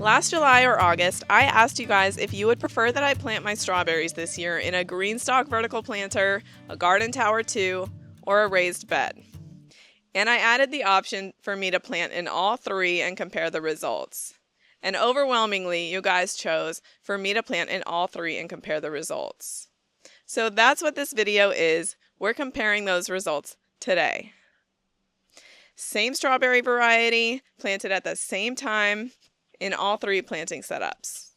Last July or August, I asked you guys if you would prefer that I plant my strawberries this year in a GreenStalk vertical planter, a garden tower 2, or a raised bed. And I added the option for me to plant in all three and compare the results. And overwhelmingly, you guys chose for me to plant in all three and compare the results. So that's what this video is. We're comparing those results today. Same strawberry variety, planted at the same time in all three planting setups.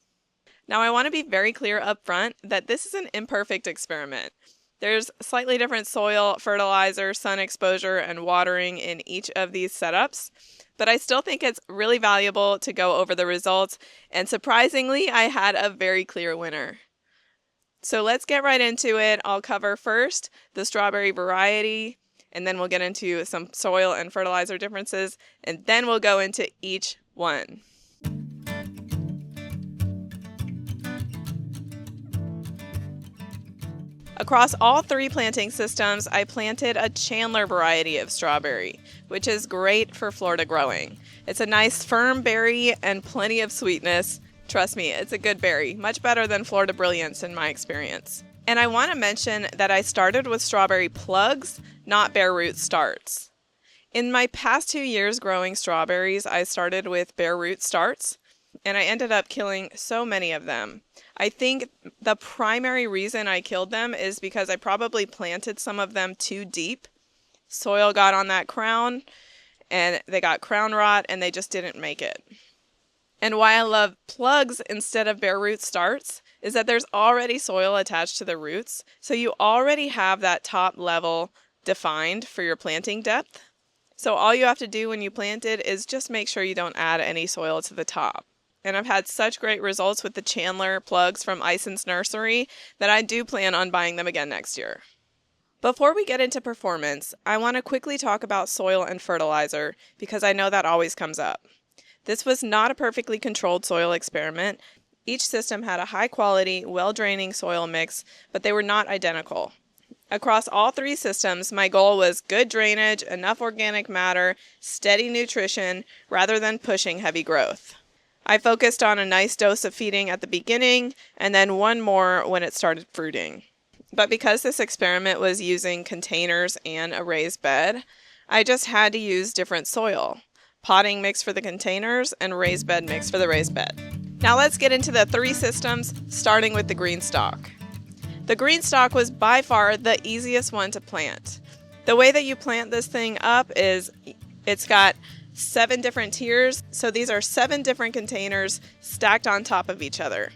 Now I want to be very clear up front that this is an imperfect experiment. There's slightly different soil, fertilizer, sun exposure, and watering in each of these setups, but I still think it's really valuable to go over the results, and surprisingly, I had a very clear winner. So let's get right into it. I'll cover first the strawberry variety, and then we'll get into some soil and fertilizer differences, and then we'll go into each one. Across all three planting systems, I planted a Chandler variety of strawberry, which is great for Florida growing. It's a nice firm berry and plenty of sweetness. Trust me, it's a good berry, much better than Florida Brilliance in my experience. And I want to mention that I started with strawberry plugs, not bare root starts. In my past 2 years growing strawberries, I started with bare root starts, and I ended up killing so many of them. I think the primary reason I killed them is because I probably planted some of them too deep. Soil got on that crown, and they got crown rot, and they just didn't make it. And why I love plugs instead of bare root starts is that there's already soil attached to the roots, so you already have that top level defined for your planting depth. So all you have to do when you plant it is just make sure you don't add any soil to the top. And I've had such great results with the Chandler plugs from Ison's Nursery that I do plan on buying them again next year. Before we get into performance, I want to quickly talk about soil and fertilizer because I know that always comes up. This was not a perfectly controlled soil experiment. Each system had a high quality, well-draining soil mix, but they were not identical. Across all three systems, my goal was good drainage, enough organic matter, steady nutrition, rather than pushing heavy growth. I focused on a nice dose of feeding at the beginning and then one more when it started fruiting. But because this experiment was using containers and a raised bed, I just had to use different soil. Potting mix for the containers and raised bed mix for the raised bed. Now let's get into the three systems, starting with the GreenStalk. The GreenStalk was by far the easiest one to plant. The way that you plant this thing up is it's got 7 different tiers, so these are 7 different containers stacked on top of each other.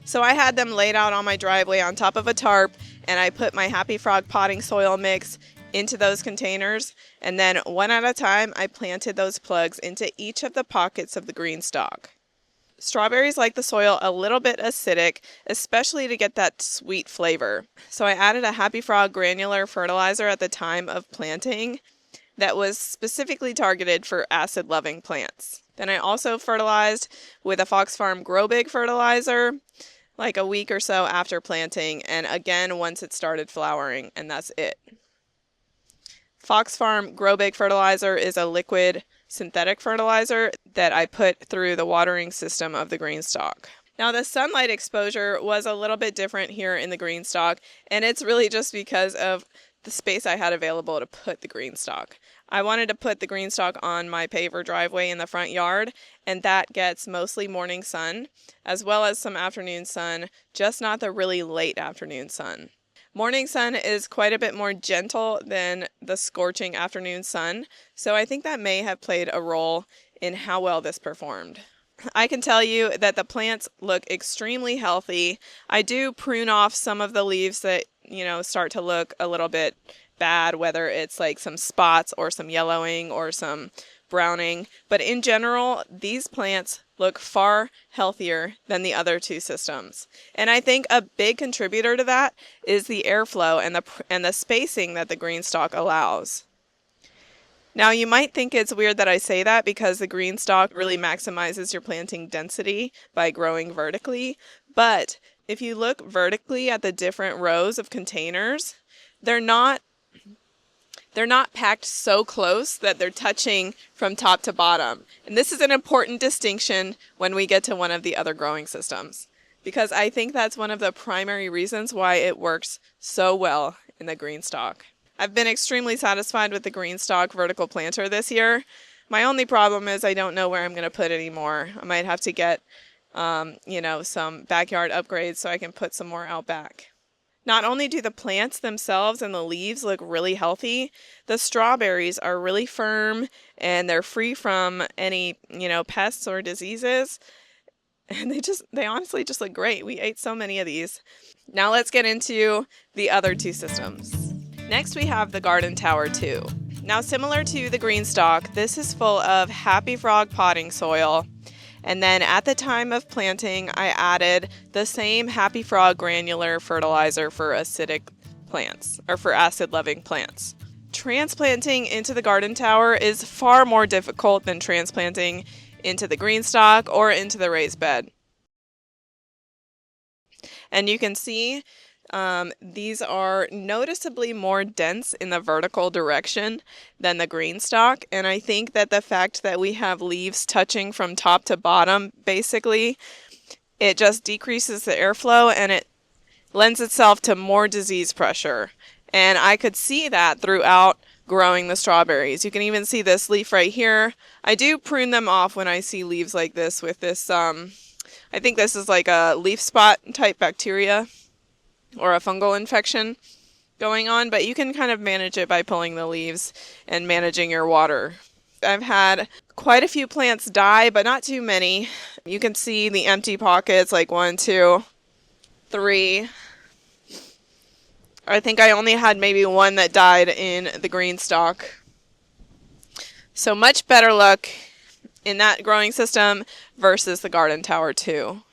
So I had them laid out on my driveway on top of a tarp, and I put my Happy Frog potting soil mix into those containers, and then one at a time I planted those plugs into each of the pockets of the GreenStalk. Strawberries like the soil a little bit acidic, especially to get that sweet flavor. So I added a Happy Frog granular fertilizer at the time of planting that was specifically targeted for acid-loving plants. Then I also fertilized with a Fox Farm Grow Big fertilizer like a week or so after planting, and again once it started flowering, and that's it. Fox Farm Grow Big fertilizer is a liquid synthetic fertilizer that I put through the watering system of the GreenStalk. Now the sunlight exposure was a little bit different here in the GreenStalk, and it's really just because of the space I had available to put the GreenStalk. I wanted to put the GreenStalk on my paver driveway in the front yard, and that gets mostly morning sun, as well as some afternoon sun, just not the really late afternoon sun. Morning sun is quite a bit more gentle than the scorching afternoon sun, so I think that may have played a role in how well this performed. I can tell you that the plants look extremely healthy. I do prune off some of the leaves that, start to look a little bit bad, whether it's like some spots or some yellowing or some browning. But in general, these plants look far healthier than the other two systems. And I think a big contributor to that is the airflow and the spacing that the GreenStalk allows. Now you might think it's weird that I say that because the GreenStalk really maximizes your planting density by growing vertically, but if you look vertically at the different rows of containers, they're not they're not packed so close that they're touching from top to bottom. And this is an important distinction when we get to one of the other growing systems, because I think that's one of the primary reasons why it works so well in the GreenStalk. I've been extremely satisfied with the GreenStalk vertical planter this year. My only problem is I don't know where I'm going to put any more. I might have to get, some backyard upgrades so I can put some more out back. Not only do the plants themselves and the leaves look really healthy, the strawberries are really firm and they're free from any, pests or diseases. And they honestly just look great. We ate so many of these. Now let's get into the other two systems. Next we have the Garden Tower 2. Now similar to the GreenStalk, this is full of Happy Frog potting soil. And then at the time of planting, I added the same Happy Frog granular fertilizer for acidic plants, or for acid-loving plants. Transplanting into the Garden Tower is far more difficult than transplanting into the GreenStalk or into the raised bed. And you can see these are noticeably more dense in the vertical direction than the GreenStalk, and I think that the fact that we have leaves touching from top to bottom, basically, it just decreases the airflow and it lends itself to more disease pressure. And I could see that throughout growing the strawberries. You can even see this leaf right here. I do prune them off when I see leaves like this with this, I think this is like a leaf spot type bacteria or a fungal infection going on, but you can kind of manage it by pulling the leaves and managing your water. I've had quite a few plants die, but not too many. You can see the empty pockets, like 1, 2, 3. I think I only had maybe one that died in the GreenStalk. So much better luck in that growing system versus the Garden Tower 2.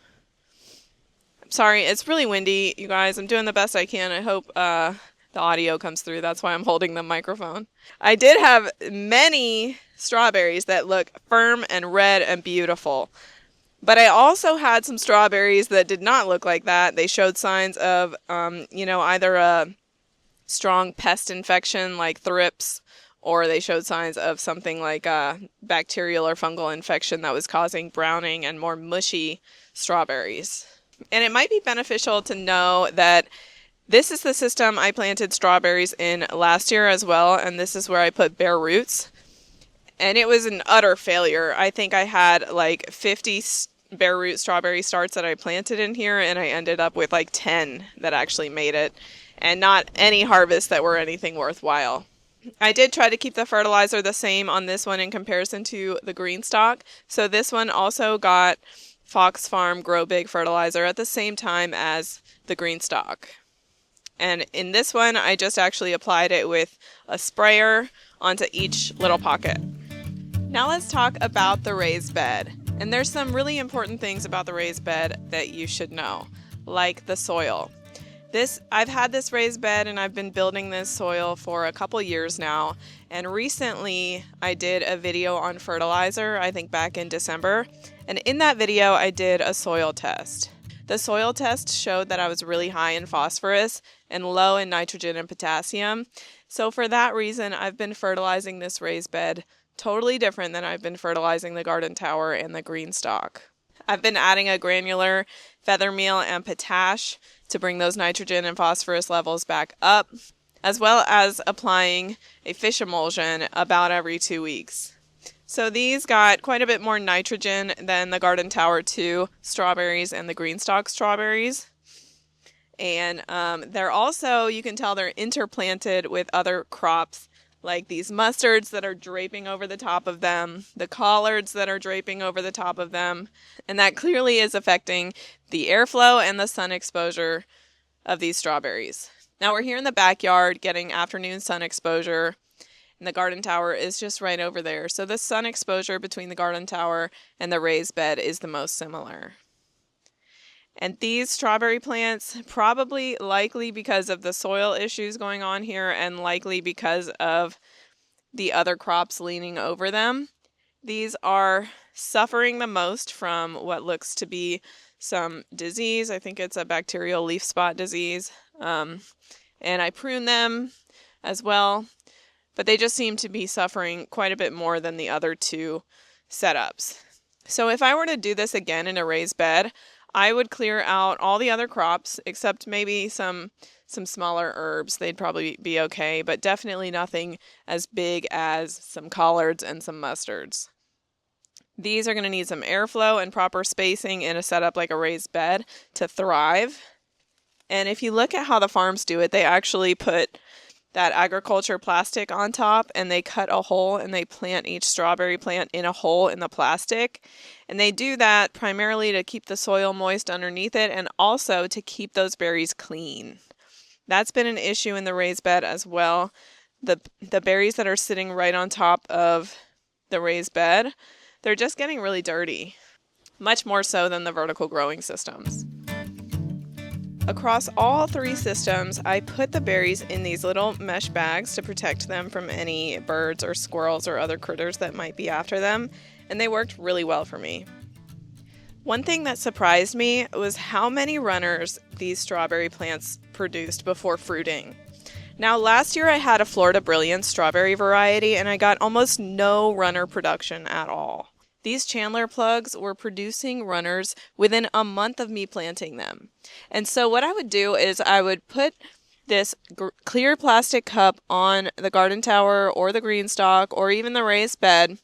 Sorry, it's really windy, you guys. I'm doing the best I can. I hope the audio comes through. That's why I'm holding the microphone. I did have many strawberries that look firm and red and beautiful. But I also had some strawberries that did not look like that. They showed signs of, either a strong pest infection like thrips, or they showed signs of something like a bacterial or fungal infection that was causing browning and more mushy strawberries. And it might be beneficial to know that this is the system I planted strawberries in last year as well, and this is where I put bare roots. And it was an utter failure. I think I had like 50 bare root strawberry starts that I planted in here, and I ended up with like 10 that actually made it, and not any harvests that were anything worthwhile. I did try to keep the fertilizer the same on this one in comparison to the GreenStalk. So this one also got Fox Farm Grow Big fertilizer at the same time as the GreenStalk. And in this one, I just actually applied it with a sprayer onto each little pocket. Now let's talk about the raised bed. And there's some really important things about the raised bed that you should know, like the soil. I've had this raised bed and I've been building this soil for a couple years now. And recently I did a video on fertilizer, I think back in December. And in that video, I did a soil test. The soil test showed that I was really high in phosphorus and low in nitrogen and potassium. So for that reason, I've been fertilizing this raised bed totally different than I've been fertilizing the Garden Tower and the GreenStalk. I've been adding a granular feather meal and potash to bring those nitrogen and phosphorus levels back up, as well as applying a fish emulsion about every 2 weeks. So these got quite a bit more nitrogen than the Garden Tower 2 strawberries and the GreenStalk strawberries. And they're also, you can tell they're interplanted with other crops like these mustards that are draping over the top of them, the collards that are draping over the top of them, and that clearly is affecting the airflow and the sun exposure of these strawberries. Now we're here in the backyard getting afternoon sun exposure, and the Garden Tower is just right over there. So the sun exposure between the Garden Tower and the raised bed is the most similar. And these strawberry plants, probably likely because of the soil issues going on here and likely because of the other crops leaning over them, these are suffering the most from what looks to be some disease. I think it's a bacterial leaf spot disease. And I prune them as well. but they just seem to be suffering quite a bit more than the other two setups. So if I were to do this again in a raised bed, I would clear out all the other crops except maybe some smaller herbs. They'd probably be okay, but definitely nothing as big as some collards and some mustards. These are going to need some airflow and proper spacing in a setup like a raised bed to thrive. And if you look at how the farms do it, they actually put that agriculture plastic on top, and they cut a hole and they plant each strawberry plant in a hole in the plastic. And they do that primarily to keep the soil moist underneath it and also to keep those berries clean. That's been an issue in the raised bed as well. The berries that are sitting right on top of the raised bed, they're just getting really dirty, much more so than the vertical growing systems. Across all three systems, I put the berries in these little mesh bags to protect them from any birds or squirrels or other critters that might be after them, and they worked really well for me. One thing that surprised me was how many runners these strawberry plants produced before fruiting. Now, last year I had a Florida Brilliance strawberry variety, and I got almost no runner production at all. These Chandler plugs were producing runners within a month of me planting them. And so what I would do is I would put this clear plastic cup on the garden tower or the GreenStalk or even the raised bed,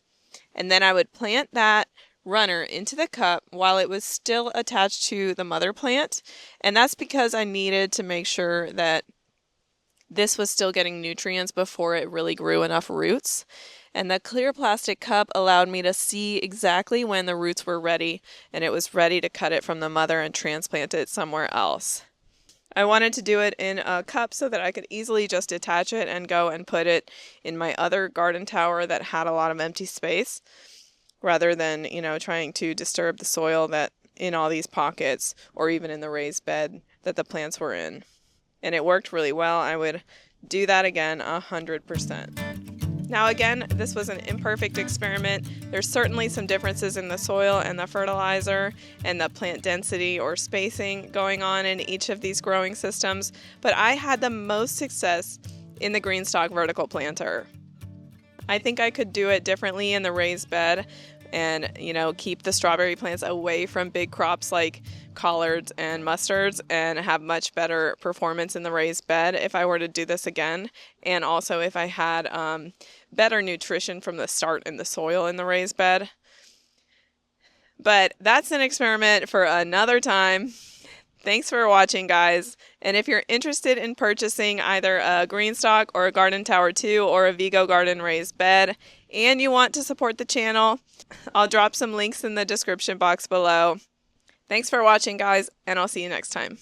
and then I would plant that runner into the cup while it was still attached to the mother plant. And that's because I needed to make sure that this was still getting nutrients before it really grew enough roots. And the clear plastic cup allowed me to see exactly when the roots were ready and it was ready to cut it from the mother and transplant it somewhere else. I wanted to do it in a cup so that I could easily just detach it and go and put it in my other garden tower that had a lot of empty space, rather than, trying to disturb the soil that in all these pockets or even in the raised bed that the plants were in. And it worked really well. I would do that again 100%. Now again, this was an imperfect experiment. There's certainly some differences in the soil and the fertilizer and the plant density or spacing going on in each of these growing systems, but I had the most success in the GreenStalk vertical planter. I think I could do it differently in the raised bed and, keep the strawberry plants away from big crops like collards and mustards and have much better performance in the raised bed if I were to do this again. And also if I had better nutrition from the start in the soil in the raised bed. But that's an experiment for another time. Thanks for watching, guys. And if you're interested in purchasing either a GreenStalk or a Garden Tower 2 or a Vigo Garden raised bed, and you want to support the channel, I'll drop some links in the description box below. Thanks for watching, guys, and I'll see you next time.